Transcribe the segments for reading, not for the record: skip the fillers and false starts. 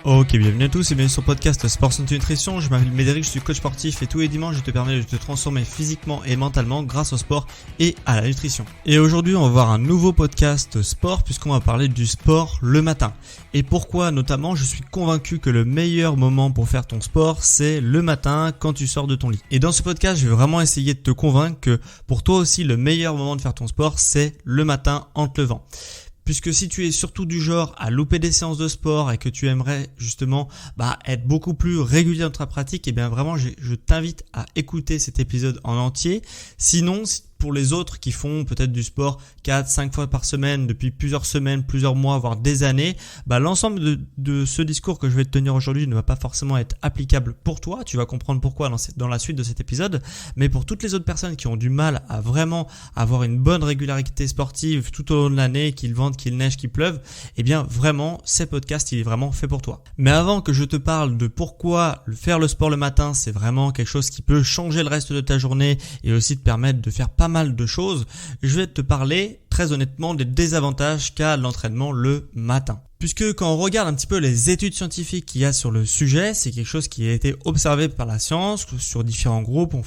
Ok, bienvenue à tous et bienvenue sur le podcast Sport Santé Nutrition. Je m'appelle Médéric, je suis coach sportif et tous les dimanches je te permets de te transformer physiquement et mentalement grâce au sport et à la nutrition. Et aujourd'hui on va voir un nouveau podcast sport puisqu'on va parler du sport le matin. Et pourquoi notamment je suis convaincu que le meilleur moment pour faire ton sport c'est le matin quand tu sors de ton lit. Et dans ce podcast je vais vraiment essayer de te convaincre que pour toi aussi le meilleur moment de faire ton sport c'est le matin en te levant. Puisque si tu es surtout du genre à louper des séances de sport et que tu aimerais justement être beaucoup plus régulier dans ta pratique, et bien vraiment je t'invite à écouter cet épisode en entier. Sinon, pour les autres qui font peut-être du sport 4-5 fois par semaine depuis plusieurs semaines, plusieurs mois, voire des années, l'ensemble de ce discours que je vais te tenir aujourd'hui ne va pas forcément être applicable pour toi. Tu vas comprendre pourquoi dans la suite de cet épisode. Mais pour toutes les autres personnes qui ont du mal à vraiment avoir une bonne régularité sportive tout au long de l'année, qu'il vente, qu'il neige, qu'il pleuve, eh bien vraiment, ce podcast, il est vraiment fait pour toi. Mais avant que je te parle de pourquoi faire le sport le matin, c'est vraiment quelque chose qui peut changer le reste de ta journée et aussi te permettre de faire pas mal de choses, je vais te parler très honnêtement des désavantages qu'a l'entraînement le matin. Puisque quand on regarde un petit peu les études scientifiques qu'il y a sur le sujet, c'est quelque chose qui a été observé par la science sur différents groupes. On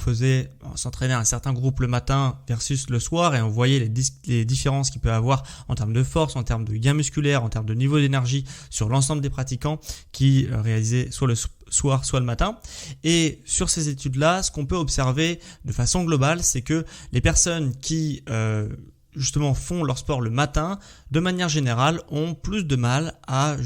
s'entraînait un certain groupe le matin versus le soir et on voyait les différences qu'il peut y avoir en termes de force, en termes de gain musculaire, en termes de niveau d'énergie sur l'ensemble des pratiquants qui réalisaient soit le soir, soit le matin. Et sur ces études-là, ce qu'on peut observer de façon globale, c'est que les personnes qui justement font leur sport le matin, de manière générale, ont plus de mal à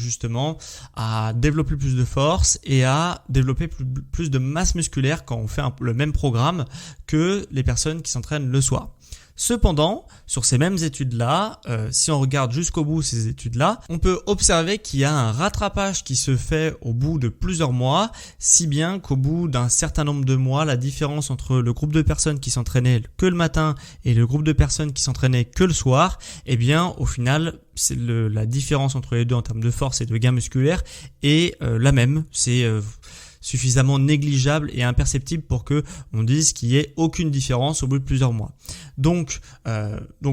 développer plus de force et à développer plus de masse musculaire quand on fait le même programme que les personnes qui s'entraînent le soir. Cependant, sur ces mêmes études-là, si on regarde jusqu'au bout ces études-là, on peut observer qu'il y a un rattrapage qui se fait au bout de plusieurs mois, si bien qu'au bout d'un certain nombre de mois, la différence entre le groupe de personnes qui s'entraînaient que le matin et le groupe de personnes qui s'entraînaient que le soir, eh bien, au final, la différence entre les deux en termes de force et de gain musculaire est la même. C'est suffisamment négligeable et imperceptible pour que on dise qu'il n'y ait aucune différence au bout de plusieurs mois. Donc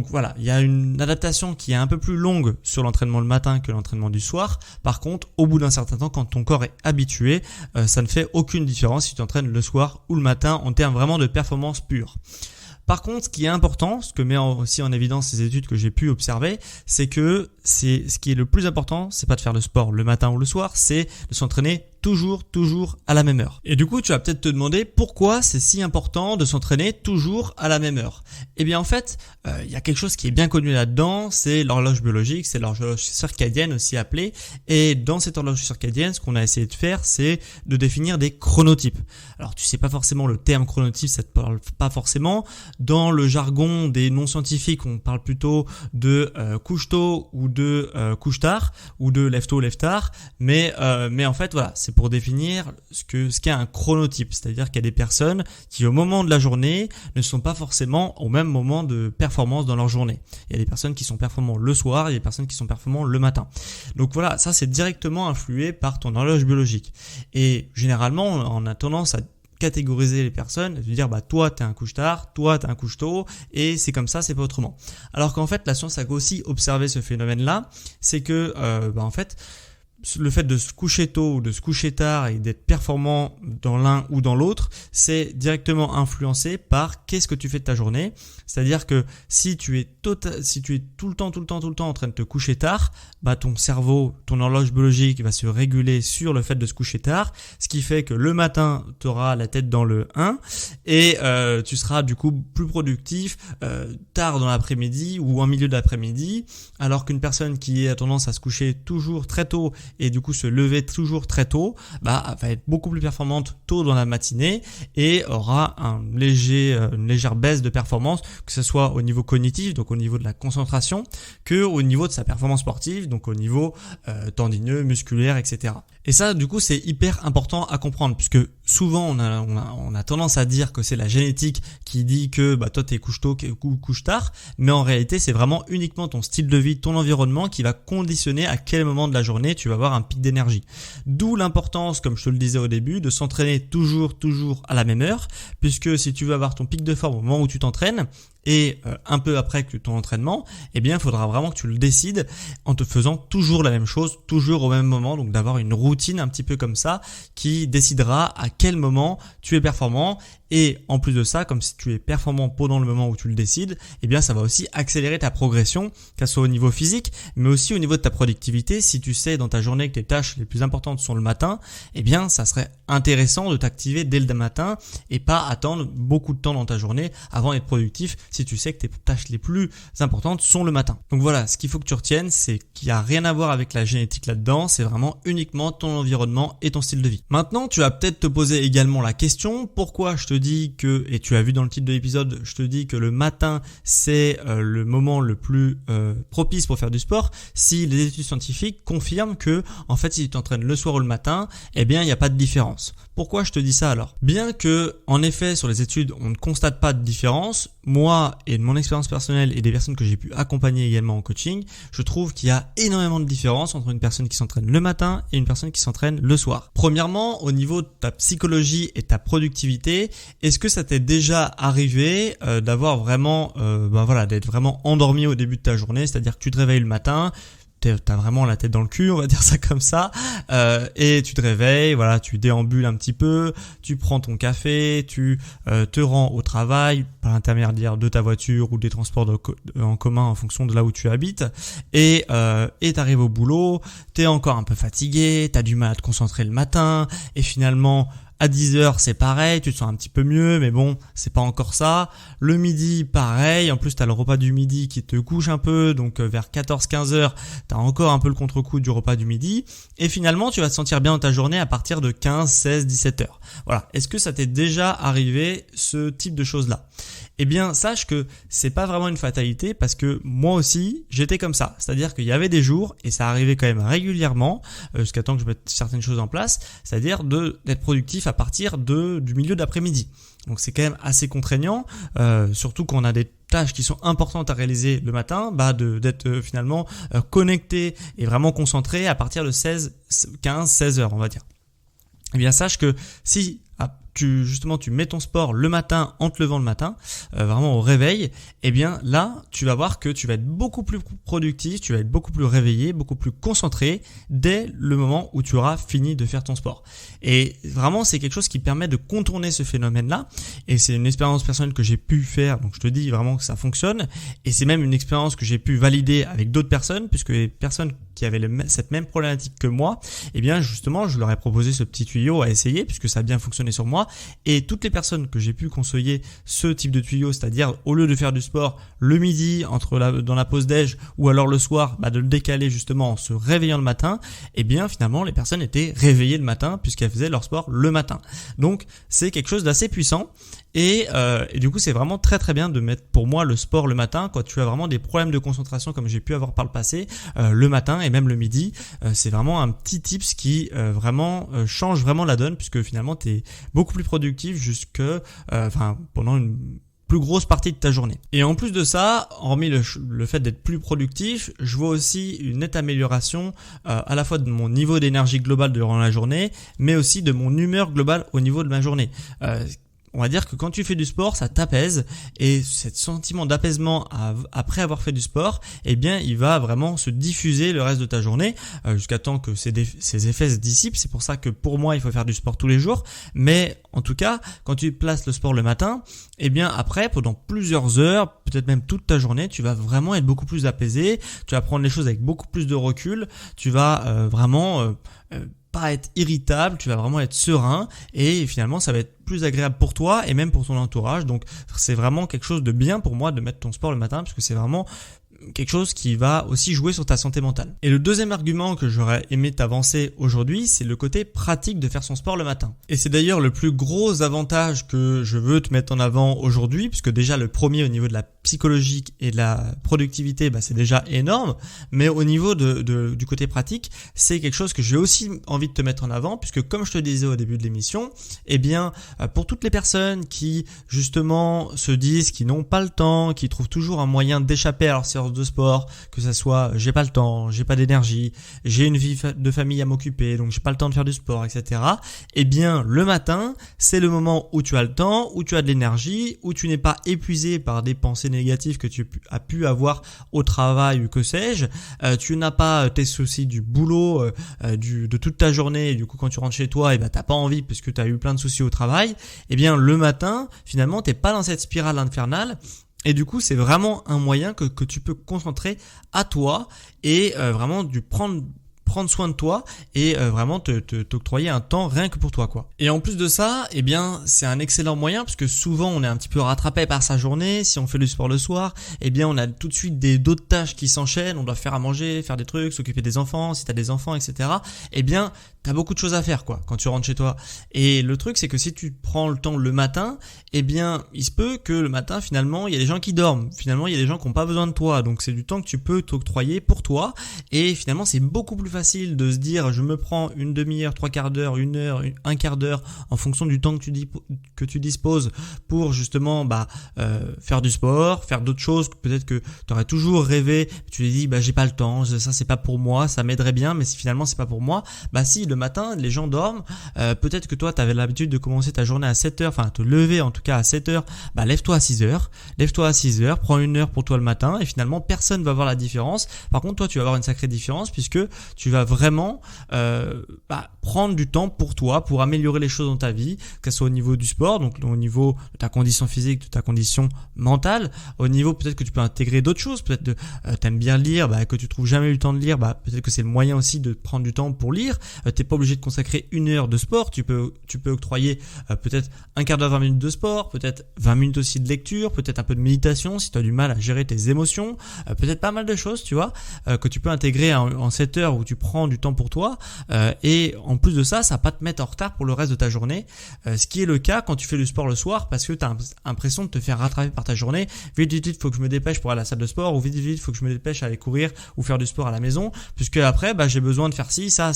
voilà, il y a une adaptation qui est un peu plus longue sur l'entraînement le matin que l'entraînement du soir. Par contre, au bout d'un certain temps, quand ton corps est habitué, ça ne fait aucune différence si tu t'entraînes le soir ou le matin en termes vraiment de performance pure. Par contre, ce qui est important, ce que met aussi en évidence ces études que j'ai pu observer, c'est que ce qui est le plus important, c'est pas de faire le sport le matin ou le soir, c'est de s'entraîner toujours à la même heure. Et du coup, tu vas peut-être te demander pourquoi c'est si important de s'entraîner toujours à la même heure. Eh bien en fait, il y a quelque chose qui est bien connu là-dedans, c'est l'horloge biologique, c'est l'horloge circadienne aussi appelée. Et dans cette horloge circadienne, ce qu'on a essayé de faire, c'est de définir des chronotypes. Alors tu sais pas forcément le terme chronotype, ça te parle pas forcément. Dans le jargon des non-scientifiques, on parle plutôt de couche-tôt ou de couche-tard ou de lève-tôt, lève-tard. Mais en fait, voilà, c'est pour définir ce qu'est un chronotype. C'est-à-dire qu'il y a des personnes qui, au moment de la journée, ne sont pas forcément au même moment de performance dans leur journée. Il y a des personnes qui sont performantes le soir, il y a des personnes qui sont performantes le matin. Donc voilà, ça c'est directement influé par ton horloge biologique. Et généralement, on a tendance à catégoriser les personnes, de dire toi t'es un couche-tard, toi t'es un couche-tôt et c'est comme ça, c'est pas autrement. Alors qu'en fait la science a aussi observé ce phénomène-là, c'est que en fait le fait de se coucher tôt ou de se coucher tard et d'être performant dans l'un ou dans l'autre, c'est directement influencé par qu'est-ce que tu fais de ta journée. C'est-à-dire que si tu es tout le temps en train de te coucher tard, ton cerveau, ton horloge biologique va se réguler sur le fait de se coucher tard, ce qui fait que le matin, tu auras la tête dans le 1 et tu seras du coup plus productif tard dans l'après-midi ou en milieu d'après-midi, alors qu'une personne qui a tendance à se coucher toujours très tôt et du coup se lever toujours très tôt, va être beaucoup plus performante tôt dans la matinée et aura une légère baisse de performance, que ce soit au niveau cognitif, donc au niveau de la concentration, que au niveau de sa performance sportive, donc au niveau tendineux, musculaire, etc. Et ça, du coup, c'est hyper important à comprendre puisque souvent on a tendance à dire que c'est la génétique qui dit que toi t'es couche tôt ou couche tard, mais en réalité c'est vraiment uniquement ton style de vie, ton environnement qui va conditionner à quel moment de la journée tu vas avoir un pic d'énergie. D'où l'importance, comme je te le disais au début, de s'entraîner toujours à la même heure, puisque si tu veux avoir ton pic de forme au moment où tu t'entraînes, et un peu après que ton entraînement, il faudra vraiment que tu le décides en te faisant toujours la même chose, toujours au même moment, donc d'avoir une routine un petit peu comme ça qui décidera à quel moment tu es performant. Et en plus de ça, comme si tu es performant pendant le moment où tu le décides, ça va aussi accélérer ta progression, qu'elle soit au niveau physique, mais aussi au niveau de ta productivité. Si tu sais dans ta journée que tes tâches les plus importantes sont le matin, ça serait intéressant de t'activer dès le matin et pas attendre beaucoup de temps dans ta journée avant d'être productif si tu sais que tes tâches les plus importantes sont le matin. Donc voilà, ce qu'il faut que tu retiennes, c'est qu'il n'y a rien à voir avec la génétique là-dedans, c'est vraiment uniquement ton environnement et ton style de vie. Maintenant, tu vas peut-être te poser également la question, pourquoi je te dis que, et tu as vu dans le titre de l'épisode, je te dis que le matin c'est le moment le plus propice pour faire du sport, si les études scientifiques confirment que en fait si tu t'entraînes le soir ou le matin, il n'y a pas de différence. Pourquoi je te dis ça alors? Bien que en effet sur les études on ne constate pas de différence, moi et de mon expérience personnelle et des personnes que j'ai pu accompagner également en coaching, je trouve qu'il y a énormément de différence entre une personne qui s'entraîne le matin et une personne qui s'entraîne le soir. Premièrement, au niveau de ta psychologie et ta productivité, est-ce que ça t'est déjà arrivé d'avoir vraiment d'être vraiment endormi au début de ta journée, c'est-à-dire que tu te réveilles le matin, t'as vraiment la tête dans le cul, on va dire ça comme ça, et tu te réveilles, tu déambules un petit peu, tu prends ton café, tu te rends au travail par l'intermédiaire de ta voiture ou des transports en commun en fonction de là où tu habites, et t'arrives au boulot, t'es encore un peu fatigué, t'as du mal à te concentrer le matin, et finalement à 10h, c'est pareil, tu te sens un petit peu mieux, mais bon, c'est pas encore ça. Le midi, pareil. En plus, t'as le repas du midi qui te couche un peu, donc vers 14-15h, t'as encore un peu le contre-coup du repas du midi. Et finalement, tu vas te sentir bien dans ta journée à partir de 15, 16, 17h. Voilà. Est-ce que ça t'est déjà arrivé, ce type de choses-là? Sache que c'est pas vraiment une fatalité parce que moi aussi, j'étais comme ça. C'est-à-dire qu'il y avait des jours, et ça arrivait quand même régulièrement, jusqu'à temps que je mette certaines choses en place, c'est-à-dire d'être productif à partir du milieu d'après-midi. Donc c'est quand même assez contraignant, surtout quand on a des tâches qui sont importantes à réaliser le matin, d'être finalement connecté et vraiment concentré à partir de 15-16 heures, on va dire. Sache que si tu mets ton sport le matin en te levant le matin, vraiment au réveil, là tu vas voir que tu vas être beaucoup plus productif, tu vas être beaucoup plus réveillé, beaucoup plus concentré dès le moment où tu auras fini de faire ton sport. Et vraiment c'est quelque chose qui permet de contourner ce phénomène-là, et c'est une expérience personnelle que j'ai pu faire, donc je te dis vraiment que ça fonctionne, et c'est même une expérience que j'ai pu valider avec d'autres personnes, puisque les personnes qui avaient cette même problématique que moi, justement je leur ai proposé ce petit tuyau à essayer, puisque ça a bien fonctionné sur moi. Et toutes les personnes que j'ai pu conseiller ce type de tuyau, c'est-à-dire au lieu de faire du sport le midi dans la pause déj ou alors le soir, de le décaler justement en se réveillant le matin, finalement les personnes étaient réveillées le matin puisqu'elles faisaient leur sport le matin. Donc c'est quelque chose d'assez puissant. Et du coup c'est vraiment très très bien de mettre pour moi le sport le matin quand tu as vraiment des problèmes de concentration comme j'ai pu avoir par le passé, le matin et même le midi. C'est vraiment un petit tips qui change vraiment la donne, puisque finalement tu es beaucoup plus productif pendant une plus grosse partie de ta journée. Et en plus de ça, hormis le fait d'être plus productif, je vois aussi une nette amélioration à la fois de mon niveau d'énergie globale durant la journée, mais aussi de mon humeur globale au niveau de ma journée. On va dire que quand tu fais du sport, ça t'apaise, et ce sentiment d'apaisement après avoir fait du sport, il va vraiment se diffuser le reste de ta journée jusqu'à temps que ces effets se dissipent. C'est pour ça que pour moi, il faut faire du sport tous les jours. Mais en tout cas, quand tu places le sport le matin, après, pendant plusieurs heures, peut-être même toute ta journée, tu vas vraiment être beaucoup plus apaisé. Tu vas prendre les choses avec beaucoup plus de recul. Tu vas vraiment pas être irritable, tu vas vraiment être serein, et finalement ça va être plus agréable pour toi et même pour ton entourage. Donc c'est vraiment quelque chose de bien pour moi de mettre ton sport le matin, parce que c'est vraiment quelque chose qui va aussi jouer sur ta santé mentale. Et le deuxième argument que j'aurais aimé t'avancer aujourd'hui, c'est le côté pratique de faire son sport le matin. Et c'est d'ailleurs le plus gros avantage que je veux te mettre en avant aujourd'hui, puisque déjà le premier au niveau de la psychologique et de la productivité, c'est déjà énorme. Mais au niveau du côté pratique, c'est quelque chose que j'ai aussi envie de te mettre en avant, puisque comme je te disais au début de l'émission, pour toutes les personnes qui justement se disent qu'ils n'ont pas le temps, qui trouvent toujours un moyen d'échapper à leur séance de sport, que ça soit j'ai pas le temps, j'ai pas d'énergie, j'ai une vie de famille à m'occuper, donc j'ai pas le temps de faire du sport, etc. Le matin, c'est le moment où tu as le temps, où tu as de l'énergie, où tu n'es pas épuisé par des pensées négatives que tu as pu avoir au travail ou que sais-je. Tu n'as pas tes soucis du boulot, de toute ta journée, et du coup quand tu rentres chez toi, t'as pas envie parce que tu as eu plein de soucis au travail. Le matin, finalement, t'es pas dans cette spirale infernale. Et du coup, c'est vraiment un moyen que tu peux concentrer à toi et vraiment prendre soin de toi et vraiment t'octroyer un temps rien que pour toi, quoi. Et en plus de ça, c'est un excellent moyen parce que souvent on est un petit peu rattrapé par sa journée. Si on fait du sport le soir, on a tout de suite d'autres tâches qui s'enchaînent. On doit faire à manger, faire des trucs, s'occuper des enfants, si t'as des enfants, etc. T'as beaucoup de choses à faire, quoi, quand tu rentres chez toi. Et le truc, c'est que si tu prends le temps le matin, il se peut que le matin, finalement, il y a des gens qui dorment. Finalement, il y a des gens qui n'ont pas besoin de toi. Donc, c'est du temps que tu peux t'octroyer pour toi. Et finalement, c'est beaucoup plus facile de se dire, je me prends une demi-heure, trois quarts d'heure, une heure, un quart d'heure, en fonction du temps que tu disposes pour justement, faire du sport, faire d'autres choses. Peut-être que tu aurais toujours rêvé, tu te dis, j'ai pas le temps, ça c'est pas pour moi, ça m'aiderait bien, mais si finalement c'est pas pour moi, si le matin, les gens dorment, peut-être que toi, tu avais l'habitude de commencer ta journée à 7h, te lever en tout cas à 7h, lève-toi à 6h, prends une heure pour toi le matin et finalement, personne va voir la différence. Par contre, toi, tu vas avoir une sacrée différence puisque tu vas vraiment prendre du temps pour toi, pour améliorer les choses dans ta vie, que ce soit au niveau du sport, donc au niveau de ta condition physique, de ta condition mentale, au niveau peut-être que tu peux intégrer d'autres choses, peut-être t'aimes bien lire, que tu trouves jamais eu le temps de lire, peut-être que c'est le moyen aussi de prendre du temps pour lire. T'es pas obligé de consacrer une heure de sport, tu peux octroyer peut-être un quart d'heure, 20 minutes de sport, peut-être 20 minutes aussi de lecture, peut-être un peu de méditation si tu as du mal à gérer tes émotions, peut-être pas mal de choses, tu vois, que tu peux intégrer en cette heure où tu prends du temps pour toi, et en plus de ça, ça va pas te mettre en retard pour le reste de ta journée, ce qui est le cas quand tu fais du sport le soir parce que tu as l'impression de te faire rattraper par ta journée. Vite, faut que je me dépêche pour aller à la salle de sport, ou vite, faut que je me dépêche à aller courir ou faire du sport à la maison, puisque après, j'ai besoin de faire ci, ça,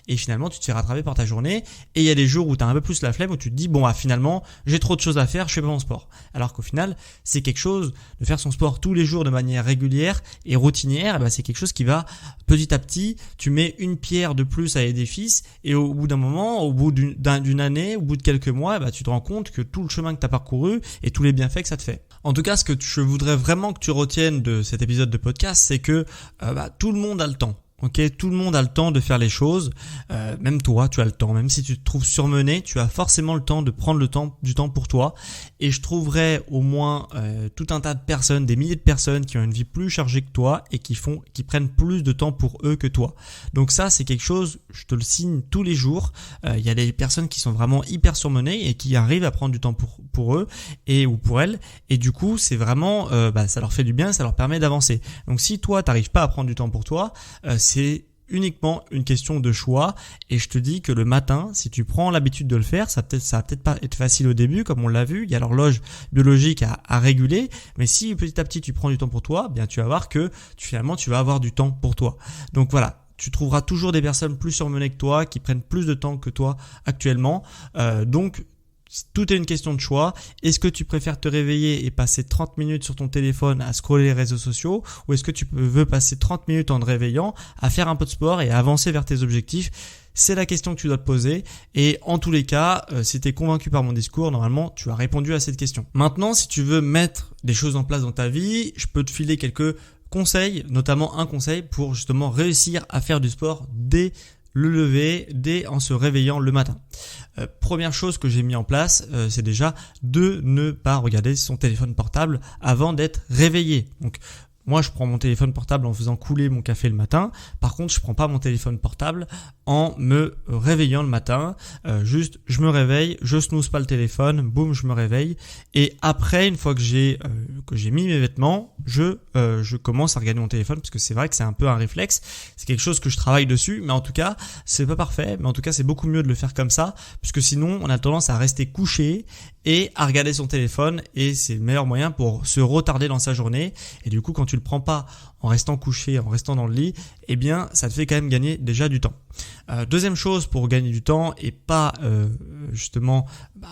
et finalement tu te fais rattraper par ta journée. Et il y a des jours où tu as un peu plus la flemme, où tu te dis finalement j'ai trop de choses à faire, je fais pas mon sport. Alors qu'au final c'est quelque chose de faire son sport tous les jours de manière régulière et routinière, c'est quelque chose qui va petit à petit, tu mets une pierre de plus à l'édifice, et au bout d'un moment, au bout d'une année, au bout de quelques mois, tu te rends compte que tout le chemin que tu as parcouru et tous les bienfaits que ça te fait. En tout cas, ce que je voudrais vraiment que tu retiennes de cet épisode de podcast, c'est que tout le monde a le temps. Ok, tout le monde a le temps de faire les choses, même toi tu as le temps, même si tu te trouves surmené, tu as forcément le temps de prendre du temps pour toi. Et je trouverai au moins tout un tas de personnes, des milliers de personnes qui ont une vie plus chargée que toi et qui prennent plus de temps pour eux que toi. Donc ça, c'est quelque chose, je te le signe tous les jours. Il y a des personnes qui sont vraiment hyper surmenées et qui arrivent à prendre du temps pour eux ou pour elles, et du coup c'est vraiment ça leur fait du bien, ça leur permet d'avancer. Donc si toi t'arrives pas à prendre du temps pour toi, c'est uniquement une question de choix, et je te dis que le matin, si tu prends l'habitude de le faire, ça va peut-être pas être facile au début, comme on l'a vu, il y a l'horloge biologique à réguler, mais si petit à petit tu prends du temps pour toi, tu vas voir que finalement tu vas avoir du temps pour toi. Donc voilà, tu trouveras toujours des personnes plus surmenées que toi, qui prennent plus de temps que toi actuellement, donc tout est une question de choix. Est-ce que tu préfères te réveiller et passer 30 minutes sur ton téléphone à scroller les réseaux sociaux, ou est-ce que tu veux passer 30 minutes en te réveillant à faire un peu de sport et à avancer vers tes objectifs? C'est la question que tu dois te poser, et en tous les cas, si tu es convaincu par mon discours, normalement tu as répondu à cette question. Maintenant, si tu veux mettre des choses en place dans ta vie, je peux te filer quelques conseils, notamment un conseil pour justement réussir à faire du sport dès le lever, en se réveillant le matin. Première chose que j'ai mis en place, c'est déjà de ne pas regarder son téléphone portable avant d'être réveillé. Donc moi, je prends mon téléphone portable en faisant couler mon café le matin. Par contre, je prends pas mon téléphone portable en me réveillant le matin. Juste, je me réveille, je snooze pas le téléphone, boum, je me réveille. Et après, une fois que j'ai mis mes vêtements, je commence à regarder mon téléphone parce que c'est vrai que c'est un peu un réflexe. C'est quelque chose que je travaille dessus, mais en tout cas, c'est pas parfait. Mais en tout cas, c'est beaucoup mieux de le faire comme ça, puisque sinon, on a tendance à rester couché et à regarder son téléphone, et c'est le meilleur moyen pour se retarder dans sa journée. Et du coup, quand tu le prends pas en restant couché, en restant dans le lit, eh bien, ça te fait quand même gagner déjà du temps. Deuxième chose pour gagner du temps et pas justement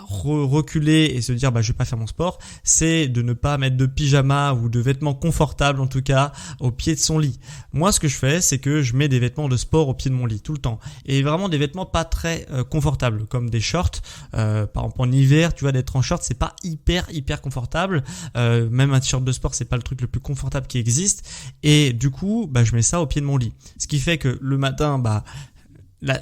reculer et se dire je vais pas faire mon sport, c'est de ne pas mettre de pyjama ou de vêtements confortables en tout cas au pied de son lit. Moi, ce que je fais, c'est que je mets des vêtements de sport au pied de mon lit tout le temps, et vraiment des vêtements pas très confortables comme des shorts. Par exemple en hiver, tu vois, d'être en short, c'est pas hyper confortable. Même un t-shirt de sport, c'est pas le truc le plus confortable qui existe. Et du coup, je mets ça au pied de mon lit. Ce qui fait que le matin,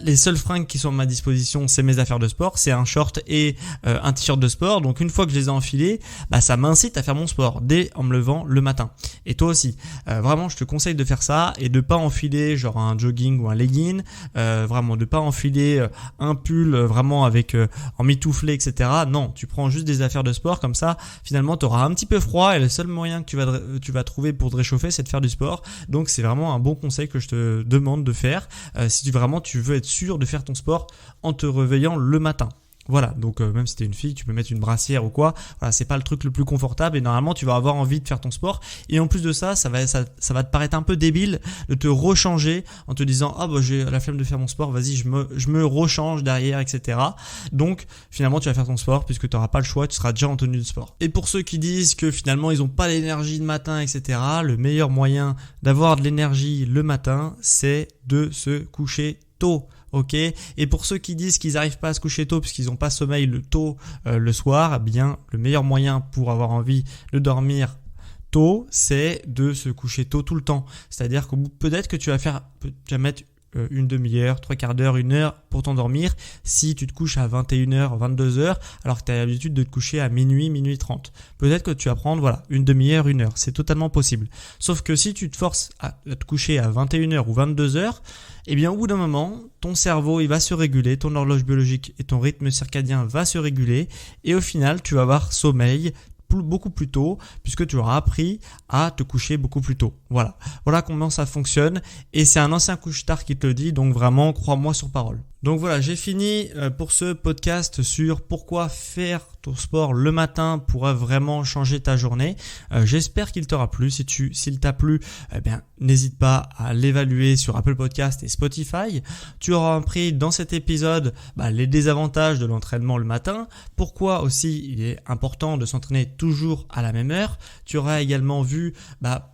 les seules fringues qui sont à ma disposition, c'est mes affaires de sport, c'est un short et un t-shirt de sport. Donc une fois que je les ai enfilés, ça m'incite à faire mon sport dès en me levant le matin. Et toi aussi, vraiment, je te conseille de faire ça et de pas enfiler genre un jogging ou un legging, vraiment de pas enfiler un pull vraiment avec en mitouflé, etc. Non, tu prends juste des affaires de sport, comme ça finalement tu auras un petit peu froid et le seul moyen que tu vas trouver pour te réchauffer, c'est de faire du sport. Donc c'est vraiment un bon conseil que je te demande de faire si tu veux être sûr de faire ton sport en te réveillant le matin. Voilà, donc même si t'es une fille, tu peux mettre une brassière ou quoi. Voilà, c'est pas le truc le plus confortable et normalement tu vas avoir envie de faire ton sport. Et en plus de ça, ça va te paraître un peu débile de te rechanger en te disant j'ai la flemme de faire mon sport, vas-y je me rechange derrière, etc. Donc finalement tu vas faire ton sport puisque tu n'auras pas le choix, tu seras déjà en tenue de sport. Et pour ceux qui disent que finalement ils ont pas l'énergie le matin, etc. Le meilleur moyen d'avoir de l'énergie le matin, c'est de se coucher tôt. Ok. Et pour ceux qui disent qu'ils n'arrivent pas à se coucher tôt parce qu'ils n'ont pas sommeil tôt le soir, eh bien le meilleur moyen pour avoir envie de dormir tôt, c'est de se coucher tôt tout le temps. C'est-à-dire que peut-être que tu vas mettre une demi-heure, trois quarts d'heure, une heure pour t'endormir si tu te couches à 21h, 22h alors que tu as l'habitude de te coucher à minuit, minuit 30. Peut-être que tu vas prendre une demi-heure, une heure. C'est totalement possible. Sauf que si tu te forces à te coucher à 21h ou 22h, eh bien au bout d'un moment, ton cerveau il va se réguler, ton horloge biologique et ton rythme circadien va se réguler et au final tu vas avoir sommeil beaucoup plus tôt puisque tu auras appris à te coucher beaucoup plus tôt. Voilà comment ça fonctionne et c'est un ancien couche-tard qui te le dit, donc vraiment crois-moi sur parole. Donc voilà, j'ai fini pour ce podcast sur pourquoi faire ton sport le matin pourra vraiment changer ta journée. J'espère qu'il t'aura plu. S'il t'a plu, n'hésite pas à l'évaluer sur Apple Podcast et Spotify. Tu auras appris dans cet épisode les désavantages de l'entraînement le matin, pourquoi aussi il est important de s'entraîner toujours à la même heure. Tu auras également vu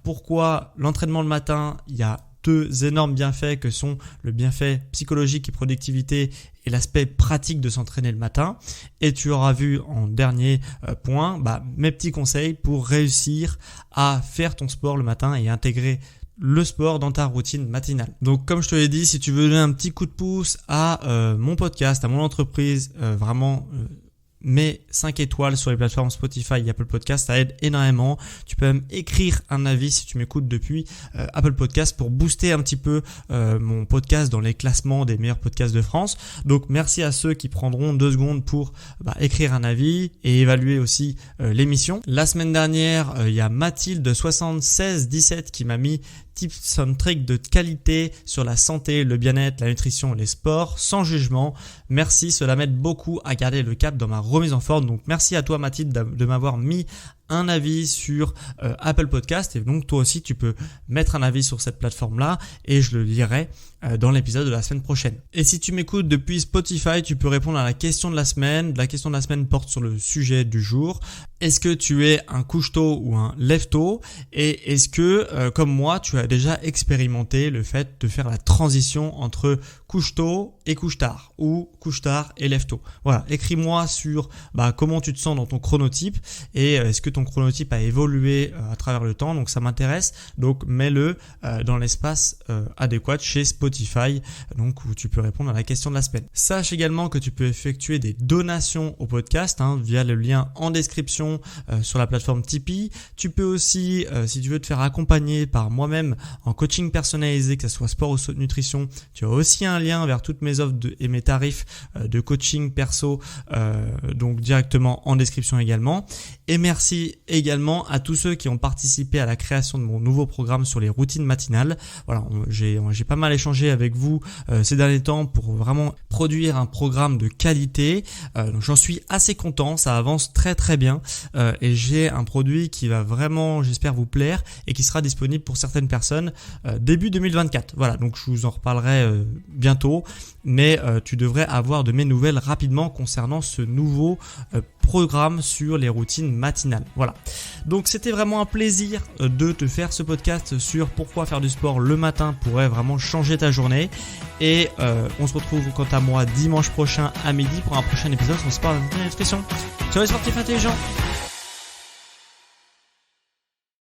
pourquoi l'entraînement le matin, il y a deux énormes bienfaits que sont le bienfait psychologique et productivité et l'aspect pratique de s'entraîner le matin. Et tu auras vu en dernier point mes petits conseils pour réussir à faire ton sport le matin et intégrer le sport dans ta routine matinale. Donc comme je te l'ai dit, si tu veux donner un petit coup de pouce à mon podcast, à mon entreprise, mets 5 étoiles sur les plateformes Spotify et Apple Podcast, ça aide énormément. Tu peux même écrire un avis si tu m'écoutes depuis Apple Podcast pour booster un petit peu mon podcast dans les classements des meilleurs podcasts de France. Donc merci à ceux qui prendront 2 secondes pour écrire un avis et évaluer aussi l'émission. La semaine dernière, il y a Mathilde7617 qui m'a mis tips and tricks de qualité sur la santé, le bien-être, la nutrition, les sports, sans jugement. Merci, cela m'aide beaucoup à garder le cap dans ma remise en forme. Donc merci à toi Mathilde de m'avoir mis un avis sur Apple Podcast et donc toi aussi tu peux mettre un avis sur cette plateforme-là et je le lirai dans l'épisode de la semaine prochaine. Et si tu m'écoutes depuis Spotify, tu peux répondre à la question de la semaine. La question de la semaine porte sur le sujet du jour. Est-ce que tu es un couche-tôt ou un lève-tôt? Et est-ce que, comme moi, tu as déjà expérimenté le fait de faire la transition entre couche-tôt et couche tard ou couche tard et lève tôt. Voilà, écris-moi sur comment tu te sens dans ton chronotype et est-ce que ton chronotype a évolué à travers le temps. Donc ça m'intéresse. Donc mets-le dans l'espace adéquat chez Spotify, donc où tu peux répondre à la question de la semaine. Sache également que tu peux effectuer des donations au podcast via le lien en description sur la plateforme Tipeee. Tu peux aussi, si tu veux te faire accompagner par moi-même en coaching personnalisé, que ce soit sport ou nutrition, tu as aussi un lien vers toutes mes offres et mes tarifs de coaching perso, donc directement en description également. Et merci également à tous ceux qui ont participé à la création de mon nouveau programme sur les routines matinales. Voilà, j'ai pas mal échangé avec vous ces derniers temps pour vraiment produire un programme de qualité. Donc j'en suis assez content, ça avance très très bien et j'ai un produit qui va vraiment, j'espère, vous plaire et qui sera disponible pour certaines personnes début 2024. Voilà, donc je vous en reparlerai bientôt, mais tu devrais avoir de mes nouvelles rapidement concernant ce nouveau programme sur les routines matinales. Voilà. Donc c'était vraiment un plaisir de te faire ce podcast sur pourquoi faire du sport le matin pourrait vraiment changer ta journée. Et on se retrouve quant à moi dimanche prochain à midi pour un prochain épisode sur le sport et la nutrition. Ciao les sportifs intelligents.